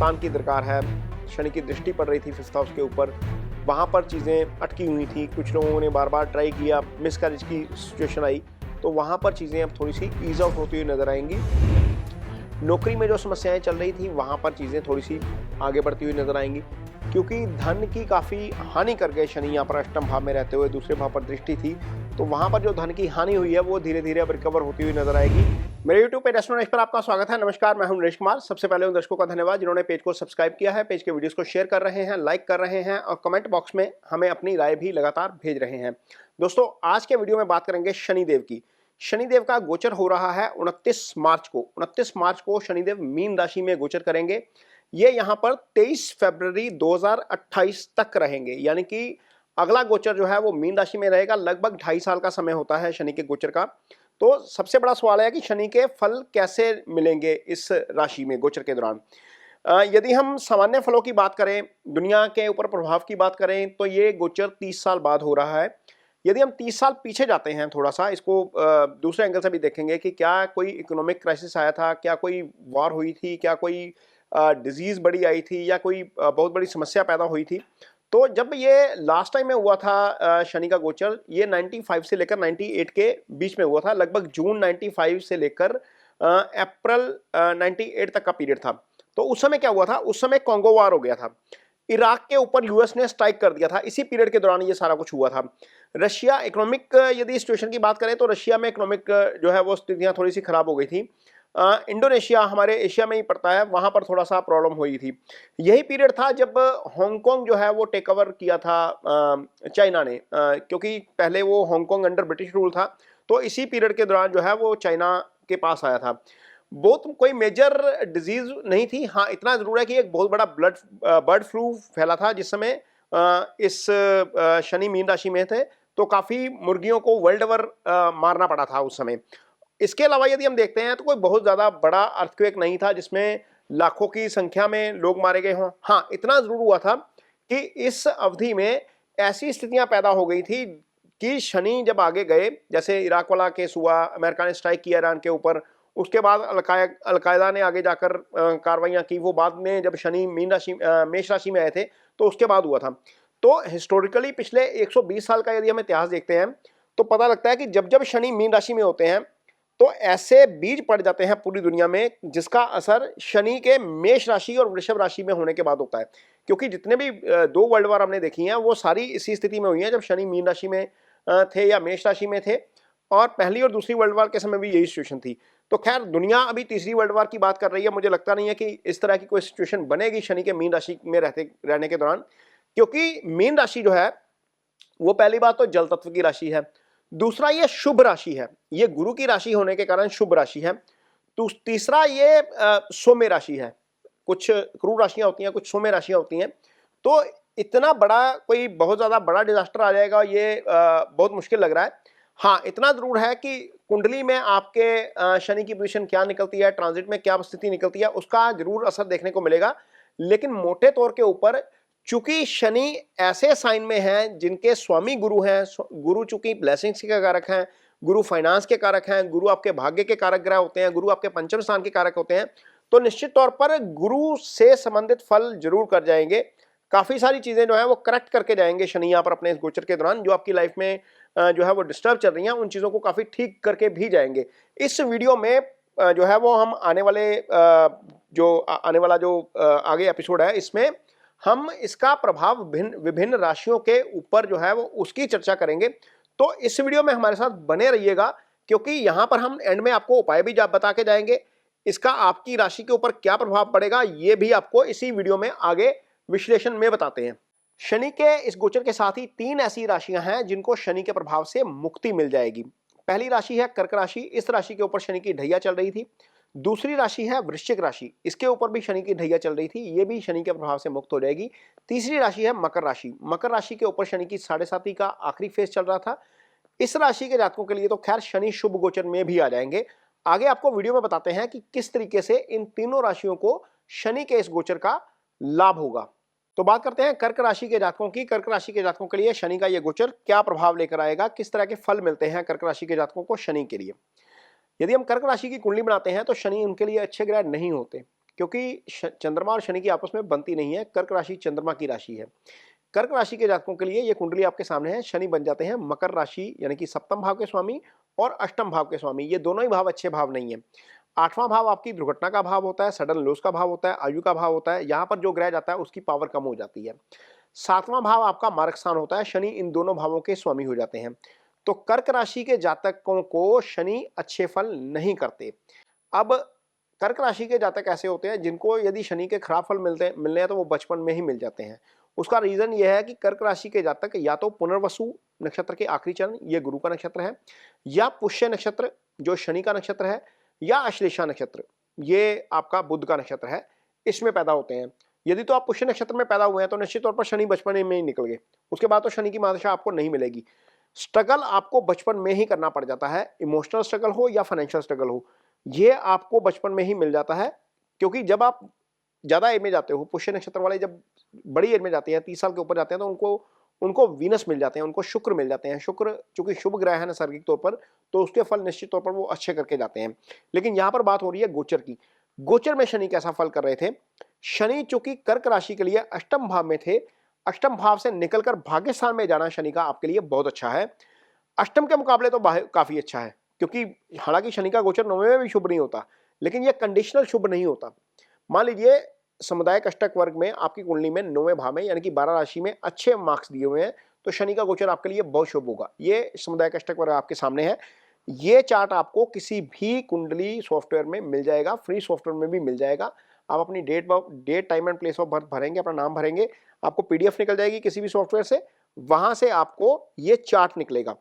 संतान की दरकार है, शनि की दृष्टि पड़ रही थी फिफ्थ हाउस के ऊपर, वहाँ पर चीज़ें अटकी हुई थी, कुछ लोगों ने बार बार ट्राई किया, मिसकैरेज की सिचुएशन आई, तो वहाँ पर चीज़ें अब थोड़ी सी ईज आउट होती हुई नजर आएंगी। नौकरी में जो समस्याएं चल रही थी वहाँ पर चीज़ें थोड़ी सी आगे बढ़ती हुई नजर आएंगी, क्योंकि धन की काफ़ी हानि कर गए शनि यहाँ पर अष्टम भाव में रहते हुए, दूसरे भाव पर दृष्टि थी, तो वहाँ पर जो धन की हानि हुई है वो धीरे धीरे अब रिकवर होती हुई नजर आएगी। मेरे YouTube पे रेस्टोरेंट पर आपका स्वागत है। नमस्कार, मैं हूं नरेश कुमार। सबसे पहले उन दर्शकों का धन्यवाद जिन्होंने पेज को सब्सक्राइब किया है, पेज के वीडियोस को शेयर कर रहे हैं, लाइक कर रहे हैं और कमेंट बॉक्स में हमें अपनी राय भी लगातार भेज रहे हैं। दोस्तों, आज के वीडियो में बात करेंगे शनिदेव की। शनिदेव का गोचर हो रहा है 29 मार्च को। 29 मार्च को शनिदेव मीन राशि में गोचर करेंगे। ये यहाँ पर 23 फरवरी 2028 तक रहेंगे, यानी कि अगला गोचर जो है वो मीन राशि में रहेगा। लगभग 2.5 साल का समय होता है शनि के गोचर का। तो सबसे बड़ा सवाल है कि शनि के फल कैसे मिलेंगे इस राशि में गोचर के दौरान। यदि हम सामान्य फलों की बात करें, दुनिया के ऊपर प्रभाव की बात करें, तो ये गोचर 30 साल बाद हो रहा है। यदि हम 30 साल पीछे जाते हैं, थोड़ा सा इसको दूसरे एंगल से भी देखेंगे कि क्या कोई इकोनॉमिक क्राइसिस आया था, क्या कोई वॉर हुई थी, क्या कोई डिजीज बड़ी आई थी, या कोई बहुत बड़ी समस्या पैदा हुई थी, तो जब ये लास्ट टाइम में हुआ था शनि का गोचर, ये 95 से लेकर 98 के बीच में हुआ था। लगभग जून 95 से लेकर अप्रैल 98 तक का पीरियड था। तो उस समय क्या हुआ था, उस समय कॉन्गो वार हो गया था, इराक के ऊपर यूएस ने स्ट्राइक कर दिया था। इसी पीरियड के दौरान ये सारा कुछ हुआ था। रशिया इकोनॉमिक यदि सिचुएशन की बात करें तो रशिया में इकोनॉमिक जो है वो स्थितियां थोड़ी सी खराब हो गई थी। इंडोनेशिया हमारे एशिया में ही पड़ता है, वहां पर थोड़ा सा प्रॉब्लम हुई थी। यही पीरियड था जब हांगकांग जो है वो टेक ओवर किया था चाइना ने, क्योंकि पहले वो हांगकांग अंडर ब्रिटिश रूल था, तो इसी पीरियड के दौरान जो है वो चाइना के पास आया था। बहुत कोई मेजर डिजीज नहीं थी। हाँ, इतना जरूर है कि एक बहुत बड़ा बर्ड फ्लू फैला था जिस समय इस शनि मीन राशि में थे, तो काफी मुर्गियों को वर्ल्ड ओवर मारना पड़ा था उस समय। इसके अलावा यदि हम देखते हैं तो कोई बहुत ज्यादा बड़ा अर्थक्वेक नहीं था जिसमें लाखों की संख्या में लोग मारे गए हों। हाँ, इतना जरूर हुआ था कि इस अवधि में ऐसी स्थितियां पैदा हो गई थी कि शनि जब आगे गए, जैसे इराक वाला केस हुआ, अमेरिका ने स्ट्राइक किया ईरान के ऊपर, उसके बाद अलकायदा ने आगे जाकर कार्रवाइयां की, वो बाद में जब शनि मेष राशि में आए थे तो उसके बाद हुआ था। तो हिस्टोरिकली पिछले 120 साल का यदि हम इतिहास देखते हैं तो पता लगता है कि जब जब शनि मीन राशि में होते हैं तो ऐसे बीज पड़ जाते हैं पूरी दुनिया में जिसका असर शनि के मेष राशि और वृषभ राशि में होने के बाद होता है। क्योंकि जितने भी 2 वर्ल्ड वार हमने देखी हैं वो सारी इसी स्थिति में हुई हैं जब शनि मीन राशि में थे या मेष राशि में थे, और पहली और दूसरी वर्ल्ड वार के समय भी यही सिचुएशन थी। तो खैर, दुनिया अभी तीसरी वर्ल्ड वार की बात कर रही है। मुझे लगता नहीं है कि इस तरह की कोई सिचुएशन बनेगी शनि के मीन राशि में रहने के दौरान, क्योंकि मीन राशि जो है वो पहली बात तो जल तत्व की राशि है, दूसरा ये शुभ राशि है, ये गुरु की राशि होने के कारण शुभ राशि है। तो तीसरा ये सौम्य राशि है। कुछ क्रूर राशियां होती हैं, कुछ सौम्य राशियां होती हैं। तो इतना बड़ा कोई बहुत ज्यादा बड़ा डिजास्टर आ जाएगा ये बहुत मुश्किल लग रहा है। हाँ, इतना जरूर है कि कुंडली में आपके शनि की पोजीशन क्या निकलती है, ट्रांजिट में क्या स्थिति निकलती है, उसका जरूर असर देखने को मिलेगा। लेकिन मोटे तौर के ऊपर चूंकि शनि ऐसे साइन में हैं जिनके स्वामी गुरु हैं, गुरु चूंकि ब्लेसिंग्स के कारक हैं, गुरु फाइनेंस के कारक हैं, गुरु आपके भाग्य के कारक ग्रह होते हैं, गुरु आपके पंचम स्थान के कारक होते हैं, तो निश्चित तौर पर गुरु से संबंधित फल जरूर कर जाएंगे। काफी सारी चीजें जो है वो करेक्ट करके जाएंगे शनि यहाँ पर अपने इस गोचर के दौरान। जो आपकी लाइफ में जो है वो डिस्टर्ब चल रही हैं उन चीजों को काफी ठीक करके भी जाएंगे। इस वीडियो में जो है वो हम आने वाला जो आगे एपिसोड है इसमें हम इसका प्रभाव विभिन्न राशियों के ऊपर जो है वो उसकी चर्चा करेंगे। तो इस वीडियो में हमारे साथ बने रहिएगा, क्योंकि यहां पर हम एंड में आपको उपाय भी बता के जाएंगे। इसका आपकी राशि के ऊपर क्या प्रभाव पड़ेगा ये भी आपको इसी वीडियो में आगे विश्लेषण में बताते हैं। शनि के इस गोचर के साथ ही 3 ऐसी राशियां हैं जिनको शनि के प्रभाव से मुक्ति मिल जाएगी। पहली राशि है कर्क राशि। इस राशि के ऊपर शनि की ढैया चल रही थी। दूसरी राशि है वृश्चिक राशि। इसके ऊपर भी शनि की ढैया चल रही थी, ये भी शनि के प्रभाव से मुक्त हो जाएगी। तीसरी राशि है मकर राशि। मकर राशि के ऊपर शनि की 7.5 का आखिरी फेज चल रहा था। इस राशि के जातकों के लिए तो खैर शनि शुभ गोचर में भी आ जाएंगे। आगे आपको वीडियो में बताते हैं कि किस तरीके से इन तीनों राशियों को शनि के इस गोचर का लाभ होगा। तो बात करते हैं कर्क राशि के जातकों की। कर्क राशि के जातकों के लिए शनि का यह गोचर क्या प्रभाव लेकर आएगा, किस तरह के फल मिलते हैं कर्क राशि के जातकों को शनि के लिए। यदि हम कर्क राशि की कुंडली बनाते हैं तो शनि उनके लिए अच्छे ग्रह नहीं होते, क्योंकि चंद्रमा और शनि की आपस में बनती नहीं है। कर्क राशि चंद्रमा की राशि है। कर्क राशि के जातकों के लिए ये कुंडली आपके सामने है। शनि बन जाते हैं मकर राशि यानी कि सप्तम भाव के स्वामी और अष्टम भाव के स्वामी। ये दोनों ही भाव अच्छे भाव नहीं है। आठवां भाव आपकी दुर्घटना का भाव होता है, सडन लॉस का भाव होता है, आयु का भाव होता है। यहाँ पर जो ग्रह जाता है उसकी पावर कम हो जाती है। सातवां भाव आपका मार्ग स्थान होता है। शनि इन दोनों भावों के स्वामी हो जाते हैं। तो कर्क राशि के जातकों को शनि अच्छे फल नहीं करते। अब कर्क राशि के जातक ऐसे होते हैं जिनको यदि शनि के खराब फल मिलने हैं तो वो बचपन में ही मिल जाते हैं। उसका रीजन ये है कि कर्क राशि के जातक या तो पुनर्वसु नक्षत्र के आखिरी चरण, ये गुरु का नक्षत्र है, या पुष्य नक्षत्र जो शनि का नक्षत्र है, या अश्लेषा नक्षत्र ये आपका बुध का नक्षत्र है, इसमें पैदा होते हैं। यदि तो आप पुष्य नक्षत्र में पैदा हुए हैं तो निश्चित तौर पर शनि बचपन में ही निकल गए। उसके बाद तो शनि की महादशा आपको नहीं मिलेगी। स्ट्रगल आपको बचपन में ही करना पड़ जाता है। इमोशनल स्ट्रगल हो या फाइनेंशियल स्ट्रगल हो, ये आपको बचपन में ही मिल जाता है। क्योंकि जब आप ज्यादा एज में जाते हो, पुष्य नक्षत्र वाले जब बड़ी एज में जाते हैं, 30 साल के ऊपर जाते हैं, तो उनको वीनस मिल जाते हैं, उनको शुक्र मिल जाते हैं। शुक्र चूंकि शुभ ग्रह है नैसर्गिक तौर पर, तो उसके फल निश्चित तौर पर वो अच्छे करके जाते हैं। लेकिन यहाँ पर बात हो रही है गोचर की। गोचर में शनि कैसा फल कर रहे थे? शनि चूंकि कर्क राशि के लिए अष्टम भाव में थे, अष्टम भाव से निकलकर भाग्य स्थान में जाना शनि का आपके लिए बहुत अच्छा है। अष्टम के मुकाबले तो काफी अच्छा है, क्योंकि हालांकि शनि का गोचर नौवें में भी शुभ नहीं होता, लेकिन यह कंडीशनल शुभ नहीं होता। मान लीजिए समुदाय अष्टक वर्ग में आपकी कुंडली में नौवें भाव में यानी कि 12 राशि में अच्छे मार्क्स दिए हुए हैं, तो शनि का गोचर आपके लिए बहुत शुभ होगा। ये समुदाय अष्टक वर्ग आपके सामने है। ये चार्ट आपको किसी भी कुंडली सॉफ्टवेयर में मिल जाएगा, फ्री सॉफ्टवेयर में भी मिल जाएगा। आप अपनी date time and place of birth भरेंगे, अपना नाम भरेंगे, आपको पीडीएफ निकल जाएगी किसी भी सॉफ्टवेयर से, वहां से आपको ये चार्ट निकलेगा।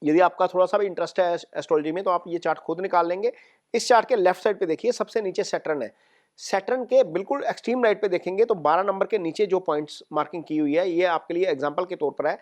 यदि आपका थोड़ा सा भी इंटरेस्ट है एस्ट्रोलॉजी में तो आप ये चार्ट खुद निकाल लेंगे। इस चार्ट के लेफ्ट साइड पे देखिए, सबसे नीचे सैटर्न है। सैटर्न के बिल्कुल एक्सट्रीम राइट पे देखेंगे तो 12 नंबर के नीचे जो पॉइंट्स मार्किंग की हुई है, ये आपके लिए एग्जांपल के तौर पर है।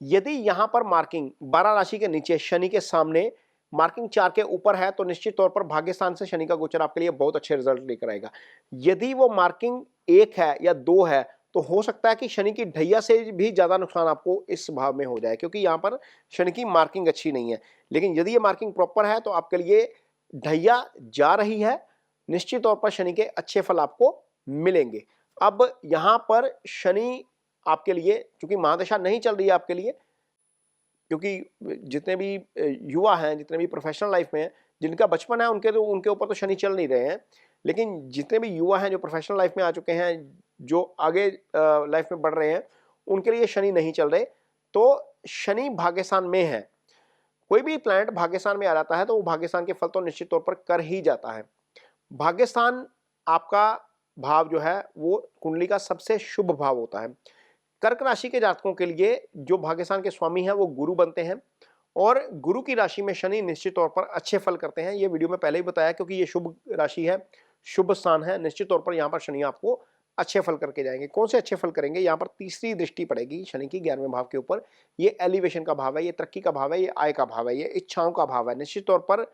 यदि यहां पर मार्किंग 12 राशि के नीचे शनि के सामने मार्किंग 4 के ऊपर है, तो निश्चित तौर पर भाग्य स्थान से शनि का गोचर आपके लिए बहुत अच्छे रिजल्ट लेकर आएगा। यदि वो मार्किंग 1 है या 2 है, तो हो सकता है कि शनि की ढैया से भी ज्यादा नुकसान आपको इस भाव में हो जाए, क्योंकि यहां पर शनि की मार्किंग अच्छी नहीं है। लेकिन यदि ये मार्किंग प्रॉपर है तो आपके लिए ढैया जा रही है, निश्चित तौर पर शनि के अच्छे फल आपको मिलेंगे। अब यहां पर शनि आपके लिए चूंकि महादशा नहीं चल रही है आपके लिए, क्योंकि जितने भी युवा हैं, जितने भी प्रोफेशनल लाइफ में हैं, जिनका बचपन है उनके ऊपर तो शनि चल नहीं रहे हैं। लेकिन जितने भी युवा हैं जो प्रोफेशनल लाइफ में आ चुके हैं, जो आगे लाइफ में बढ़ रहे हैं, उनके लिए शनि नहीं चल रहे। तो शनि भाग्यस्थान में है। कोई भी प्लैनेट भाग्यस्थान में आ जाता है तो वो भाग्यस्थान के फल तो निश्चित तौर पर कर ही जाता है। भाग्यस्थान आपका भाव जो है वो कुंडली का सबसे शुभ भाव होता है। कर्क राशि के जातकों के लिए जो भाग्यस्थान के स्वामी हैं वो गुरु बनते हैं, और गुरु की राशि में शनि निश्चित तौर पर अच्छे फल करते हैं। ये वीडियो में पहले ही बताया, क्योंकि ये शुभ राशि है, शुभ स्थान है। निश्चित तौर पर यहाँ पर शनि आपको अच्छे फल करके जाएंगे। कौन से अच्छे फल करेंगे? यहाँ पर तीसरी दृष्टि पड़ेगी शनि की 11वें भाव के ऊपर। ये एलिवेशन का भाव है, ये तरक्की का भाव है, ये आय का भाव है, ये इच्छाओं का भाव है। निश्चित तौर पर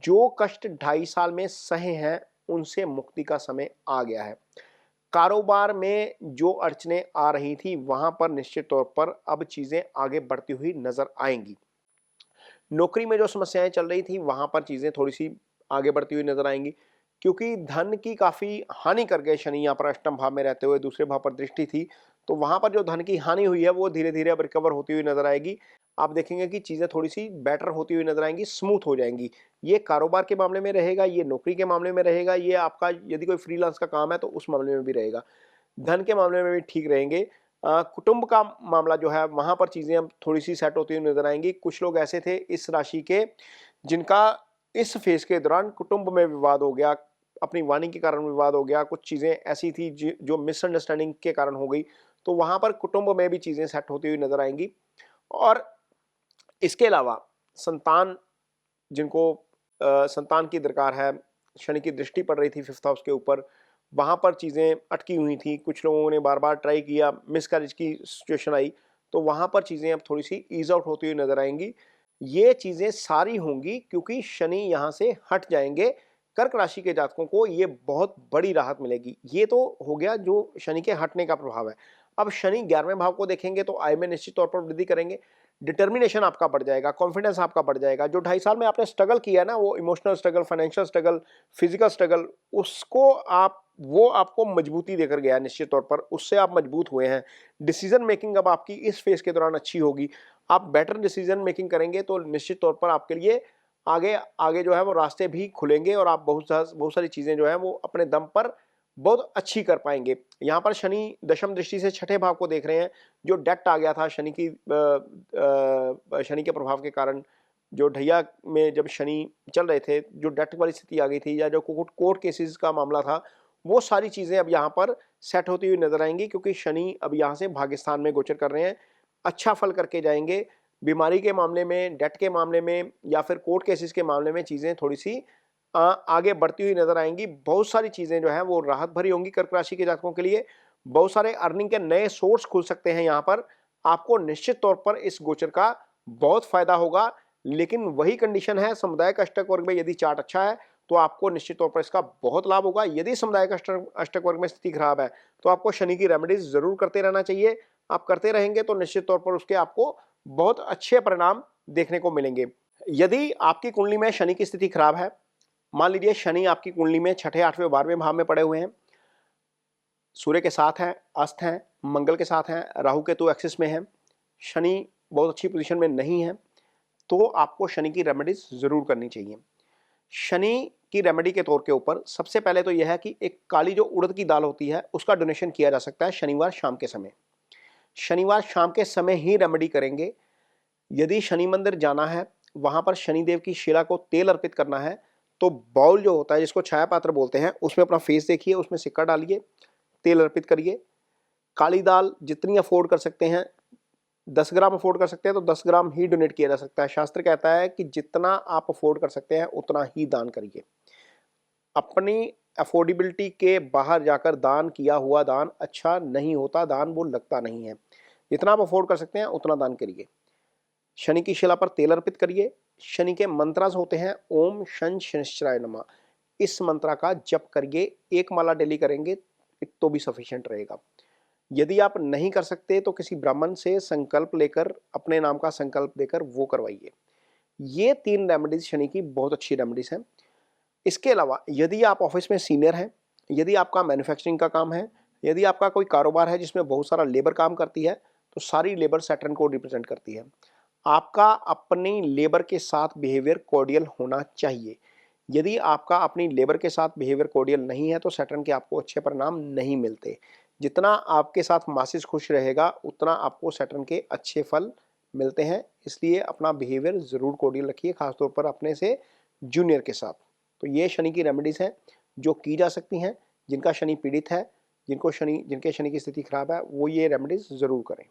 जो कष्ट 2.5 साल में सहे हैं उनसे मुक्ति का समय आ गया है। कारोबार में जो अड़चने आ रही थी वहां पर निश्चित तौर पर अब चीजें आगे बढ़ती हुई नजर आएंगी। नौकरी में जो समस्याएं चल रही थी वहां पर चीजें थोड़ी सी आगे बढ़ती हुई नजर आएंगी, क्योंकि धन की काफी हानि कर गए शनि। यहाँ पर अष्टम भाव में रहते हुए दूसरे भाव पर दृष्टि थी, तो वहां पर जो धन की हानि हुई है वो धीरे धीरे अब रिकवर होती हुई नजर आएगी। आप देखेंगे कि चीजें थोड़ी सी बेटर होती हुई नजर आएंगी, स्मूथ हो जाएंगी। ये कारोबार के मामले में रहेगा, ये नौकरी के मामले में रहेगा, ये आपका यदि कोई फ्रीलांस का काम है तो उस मामले में भी रहेगा। धन के मामले में भी ठीक रहेंगे। कुटुंब का मामला जो है वहां पर चीजें अब थोड़ी सी सेट होती हुई नजर आएंगी। कुछ लोग ऐसे थे इस राशि के जिनका इस फेज के दौरान कुटुंब में विवाद हो गया, अपनी वाणी के कारण विवाद हो गया, कुछ चीजें ऐसी थी जो मिसअंडरस्टैंडिंग के कारण हो गई, तो वहां पर कुटुंब में भी चीजें सेट होती हुई नजर आएंगी। और इसके अलावा संतान, जिनको संतान की दरकार है, शनि की दृष्टि पड़ रही थी 5th हाउस के ऊपर, वहां पर चीजें अटकी हुई थी। कुछ लोगों ने बार बार ट्राई किया, मिसकैरेज की सिचुएशन आई, तो वहां पर चीजें अब थोड़ी सी ईज आउट होती हुई नजर आएंगी। ये चीजें सारी होंगी क्योंकि शनि यहां से हट जाएंगे। कर्क राशि के जातकों को ये बहुत बड़ी राहत मिलेगी। ये तो हो गया जो शनि के हटने का प्रभाव है। अब शनि 11वें भाव को देखेंगे तो आय में निश्चित तौर पर वृद्धि करेंगे। डिटर्मिनेशन आपका बढ़ जाएगा, कॉन्फिडेंस आपका बढ़ जाएगा। जो 2.5 साल में आपने स्ट्रगल किया ना, वो emotional struggle, financial struggle, physical struggle, उसको वो आपको मजबूती देकर गया है निश्चित तौर पर, उससे आप मजबूत हुए हैं। डिसीजन मेकिंग अब आपकी इस फेज के दौरान अच्छी होगी। आप बेटर डिसीजन मेकिंग करेंगे तो निश्चित तौर पर आपके लिए आगे आगे जो है वो रास्ते भी खुलेंगे और आप बहुत सारी चीजें जो है वो अपने दम पर बहुत अच्छी कर पाएंगे। यहाँ पर शनि दशम दृष्टि से छठे भाव को देख रहे हैं। जो डेट आ गया था शनि के प्रभाव के कारण, जो ढैया में जब शनि चल रहे थे, जो डेट वाली स्थिति आ गई थी या जो कोर्ट केसेस का मामला था, वो सारी चीजें अब यहाँ पर सेट होती हुई नजर आएंगी, क्योंकि शनि अब यहाँ से भाग्यस्थान में गोचर कर रहे हैं। अच्छा फल करके जाएंगे। बीमारी के मामले में, डेट के मामले में या फिर कोर्ट केसेस के मामले में चीजें थोड़ी सी आगे बढ़ती हुई नजर आएंगी। बहुत सारी चीजें जो है वो राहत भरी होंगी कर्क राशि के जातकों के लिए। बहुत सारे अर्निंग के नए सोर्स खुल सकते हैं। यहाँ पर आपको निश्चित तौर पर इस गोचर का बहुत फायदा होगा। लेकिन वही कंडीशन है, समुदायिक अष्टक वर्ग में यदि चार्ट अच्छा है तो आपको निश्चित तौर पर इसका बहुत लाभ होगा। यदि समुदायिक अष्टक वर्ग में स्थिति खराब है तो आपको शनि की रेमेडीज जरूर करते रहना चाहिए। आप करते रहेंगे तो निश्चित तौर पर उसके आपको बहुत अच्छे परिणाम देखने को मिलेंगे। यदि आपकी कुंडली में शनि की स्थिति खराब है, मान लीजिए शनि आपकी कुंडली में छठे, 8वें, 12वें भाव में पड़े हुए हैं, सूर्य के साथ हैं, अस्त हैं, मंगल के साथ हैं, राहु केतु एक्सिस में हैं, शनि बहुत अच्छी पोजीशन में नहीं है, तो आपको शनि की रेमेडीज जरूर करनी चाहिए। शनि की रेमेडी के तौर के ऊपर सबसे पहले तो यह है कि एक काली जो उड़द की दाल होती है उसका डोनेशन किया जा सकता है शनिवार शाम के समय। शनिवार शाम के समय ही रेमेडी करेंगे। यदि शनि मंदिर जाना है, वहां पर शनिदेव की शिला को तेल अर्पित करना है, तो बाउल जो होता है जिसको छाया पात्र बोलते हैं, उसमें अपना फेस देखिए, उसमें सिक्का डालिए, तेल अर्पित करिए। काली दाल जितनी अफोर्ड कर सकते हैं, 10 ग्राम अफोर्ड कर सकते हैं तो 10 ग्राम ही डोनेट किया जा सकता है। शास्त्र कहता है कि जितना आप अफोर्ड कर सकते हैं उतना ही दान करिए। अपनी अफोर्डेबिलिटी के बाहर जाकर दान किया हुआ दान अच्छा नहीं होता, दान वो लगता नहीं है। जितना आप अफोर्ड कर सकते हैं उतना दान करिए। शनि की शिला पर तेल अर्पित करिए। शनि के मंत्रास होते हैं ओम शन शनिश्चराय नमः, इस मंत्रा का जप करिए। एक माला डेली करेंगे तो भी सफिशिएंट रहेगा। यदि आप नहीं कर सकते तो किसी ब्राह्मण से संकल्प लेकर, अपने नाम का संकल्प देकर वो करवाइए। ये 3 रेमेडीज शनि की बहुत अच्छी रेमेडीज हैं। इसके अलावा यदि आप ऑफिस में सीनियर हैं, यदि आपका मैन्युफैक्चरिंग का काम है, यदि आपका कोई कारोबार है जिसमें बहुत सारा लेबर काम करती है, तो सारी लेबर सैटर्न को रिप्रेजेंट करती है। आपका अपनी लेबर के साथ बिहेवियर कॉर्डियल होना चाहिए। यदि आपका अपनी लेबर के साथ बिहेवियर कॉर्डियल नहीं है तो सैटर्न के आपको अच्छे परिणाम नहीं मिलते। जितना आपके साथ मासिस खुश रहेगा उतना आपको सैटर्न के अच्छे फल मिलते हैं। इसलिए अपना बिहेवियर ज़रूर कॉर्डियल रखिए, खासतौर पर अपने से जूनियर के साथ। तो ये शनि की रेमेडीज़ हैं जो की जा सकती हैं। जिनका शनि पीड़ित है, जिनके शनि की स्थिति खराब है, वो ये रेमेडीज़ ज़रूर करें।